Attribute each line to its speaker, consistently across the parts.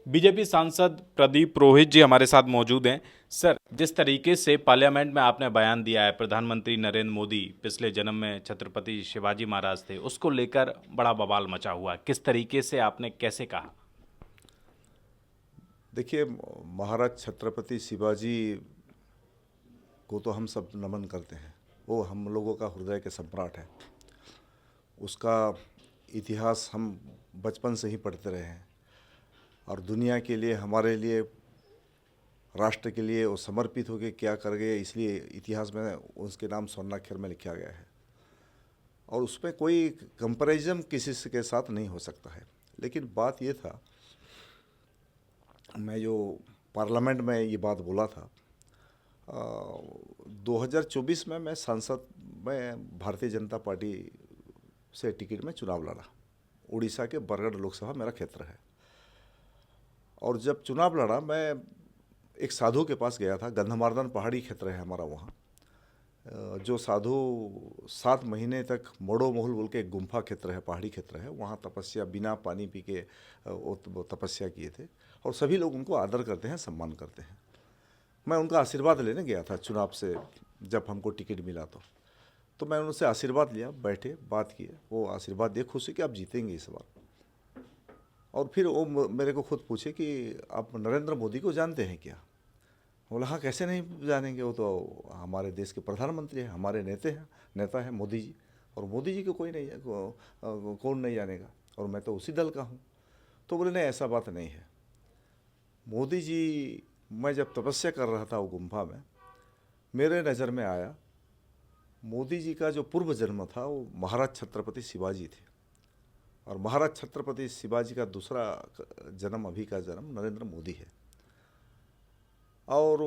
Speaker 1: BJP सांसद प्रदीप रोहित जी हमारे साथ मौजूद हैं। सर, जिस तरीके से पार्लियामेंट में आपने बयान दिया है, प्रधानमंत्री नरेंद्र मोदी पिछले जन्म में छत्रपति शिवाजी महाराज थे, उसको लेकर बड़ा बवाल मचा हुआ है। किस तरीके से आपने कैसे कहा?
Speaker 2: देखिए, महाराज छत्रपति शिवाजी को तो हम सब नमन करते हैं। वो हम लोगों का हृदय के सम्राट है। उसका इतिहास हम बचपन से ही पढ़ते रहे हैं और दुनिया के लिए, हमारे लिए, राष्ट्र के लिए वो समर्पित होकर क्या कर गए, इसलिए इतिहास में उसके नाम स्वर्णाक्षर में लिखा गया है और उसमें कोई कंपैरिजन किसी से के साथ नहीं हो सकता है। लेकिन बात ये था, मैं जो पार्लियामेंट में ये बात बोला था, 2024 में मैं सांसद में भारतीय जनता पार्टी से टिकट में चुनाव लड़ा। उड़ीसा के बरगढ़ लोकसभा मेरा क्षेत्र है और जब चुनाव लड़ा, मैं एक साधु के पास गया था। गंधमार्दन पहाड़ी क्षेत्र है हमारा वहाँ। जो साधु 7 महीने तक मोड़ो मोहुल बोल के एक गुम्फा क्षेत्र है, पहाड़ी क्षेत्र है, वहाँ तपस्या बिना पानी पी के वो तपस्या किए थे और सभी लोग उनको आदर करते हैं, सम्मान करते हैं। मैं उनका आशीर्वाद लेने गया था चुनाव से, जब हमको टिकट मिला तो मैं उनसे आशीर्वाद लिया, बैठे, बात किए। वो आशीर्वाद दिए, खुशी कि आप जीतेंगे इस बार। और फिर वो मेरे को खुद पूछे कि आप नरेंद्र मोदी को जानते हैं क्या? बोला हाँ, कैसे नहीं जानेंगे, वो तो हमारे देश के प्रधानमंत्री हैं, हमारे नेता हैं मोदी जी। और मोदी जी को कोई नहीं है, कौन नहीं जानेगा, और मैं तो उसी दल का हूँ। तो बोले नहीं, ऐसा बात नहीं है। मोदी जी, मैं जब तपस्या कर रहा था वो गुम्फा में, मेरे नज़र में आया मोदी जी का जो पूर्व जन्म था वो महाराज छत्रपति शिवाजी थे और महाराज छत्रपति शिवाजी का दूसरा जन्म, अभी का जन्म नरेंद्र मोदी है। और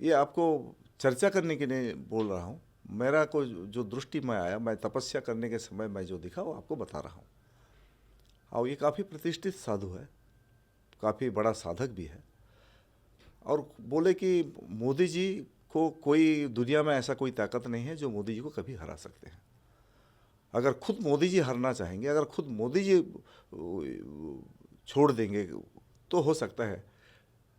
Speaker 2: ये आपको चर्चा करने के लिए बोल रहा हूँ। मेरा को जो दृष्टि में आया, मैं तपस्या करने के समय मैं जो दिखा वो आपको बता रहा हूँ। और ये काफ़ी प्रतिष्ठित साधु है, काफ़ी बड़ा साधक भी है। और बोले कि मोदी जी को कोई दुनिया में ऐसा कोई ताकत नहीं है जो मोदी जी को कभी हरा सकते हैं। अगर खुद मोदी जी हारना चाहेंगे, अगर खुद मोदी जी छोड़ देंगे तो हो सकता है,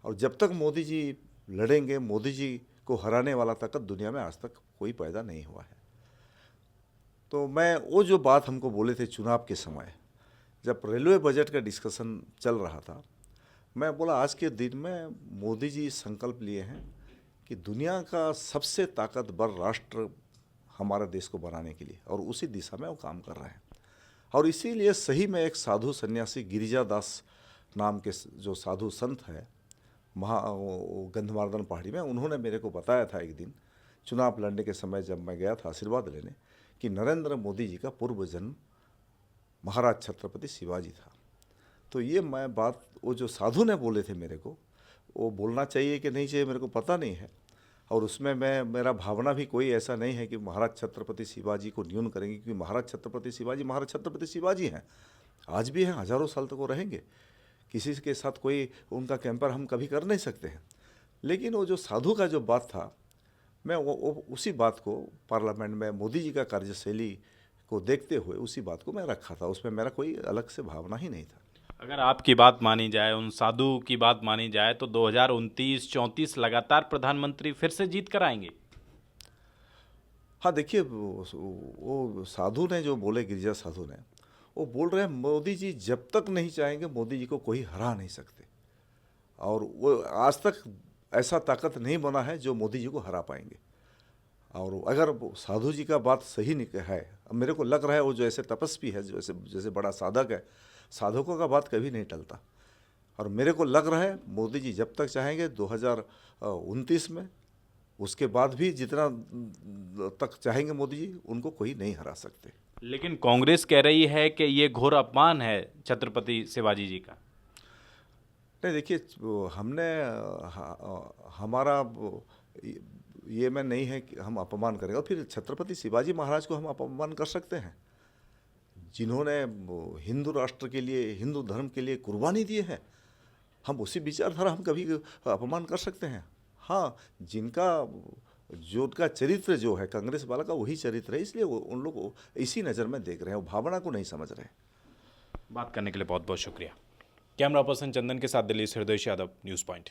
Speaker 2: और जब तक मोदी जी लड़ेंगे, मोदी जी को हराने वाला ताकत दुनिया में आज तक कोई पैदा नहीं हुआ है। तो मैं वो जो बात हमको बोले थे चुनाव के समय, जब रेलवे बजट का डिस्कशन चल रहा था, मैं बोला आज के दिन में मोदी जी संकल्प लिए हैं कि दुनिया का सबसे ताकतवर राष्ट्र हमारे देश को बनाने के लिए, और उसी दिशा में वो काम कर रहे हैं। और इसीलिए सही में एक साधु सन्यासी गिरिजा दास नाम के जो साधु संत है गंधमार्दन पहाड़ी में, उन्होंने मेरे को बताया था एक दिन चुनाव लड़ने के समय, जब मैं गया था आशीर्वाद लेने, कि नरेंद्र मोदी जी का पूर्व जन्म महाराज छत्रपति शिवाजी था। तो ये मैं बात, वो जो साधु ने बोले थे मेरे को, वो बोलना चाहिए कि नहीं चाहिए मेरे को पता नहीं है। और उसमें मेरा भावना भी कोई ऐसा नहीं है कि महाराज छत्रपति शिवाजी को न्यून करेंगे, क्योंकि महाराज छत्रपति शिवाजी हैं, आज भी हैं, हजारों साल तक वो रहेंगे। किसी के साथ कोई उनका कैंपर हम कभी कर नहीं सकते हैं। लेकिन वो जो साधु का जो बात था, मैं वो उसी बात को पार्लियामेंट में मोदी जी का कार्यशैली को देखते हुए उसी बात को मैं रखा था। उसमें मेरा कोई अलग से भावना ही नहीं था।
Speaker 1: अगर आपकी बात मानी जाए, उन साधु की बात मानी जाए, तो 2029-34 लगातार प्रधानमंत्री फिर से जीत कर आएंगे।
Speaker 2: हाँ, देखिए, वो साधु ने जो बोले, गिरिजा साधु ने, वो बोल रहे हैं मोदी जी जब तक नहीं चाहेंगे मोदी जी को कोई हरा नहीं सकते, और वो आज तक ऐसा ताकत नहीं बना है जो मोदी जी को हरा पाएंगे। और अगर वो साधु जी का बात सही नहीं है, अब मेरे को लग रहा है वो जो ऐसे तपस्वी है, जैसे बड़ा साधक है, साधकों का बात कभी नहीं टलता। और मेरे को लग रहा है मोदी जी जब तक चाहेंगे 2029 में, उसके बाद भी जितना तक चाहेंगे मोदी जी, उनको कोई नहीं हरा सकते।
Speaker 1: लेकिन कांग्रेस कह रही है कि ये घोर अपमान है छत्रपति शिवाजी जी का।
Speaker 2: नहीं, देखिए, हमने हमारा ये में नहीं है कि हम अपमान करेंगे। और फिर छत्रपति शिवाजी महाराज को हम अपमान कर सकते हैं, जिन्होंने हिंदू राष्ट्र के लिए, हिंदू धर्म के लिए कुर्बानी दी है? हम उसी विचारधारा हम कभी अपमान कर सकते हैं? हाँ, जो उनका चरित्र जो है कांग्रेस वाला का, वही चरित्र है, इसलिए वो उन लोग को इसी नज़र में देख रहे हैं, वो भावना को नहीं समझ रहे हैं।
Speaker 1: बात करने के लिए बहुत बहुत शुक्रिया। कैमरा पर्सन चंदन के साथ दिल्ली से हृदय यादव, न्यूज़ पॉइंट।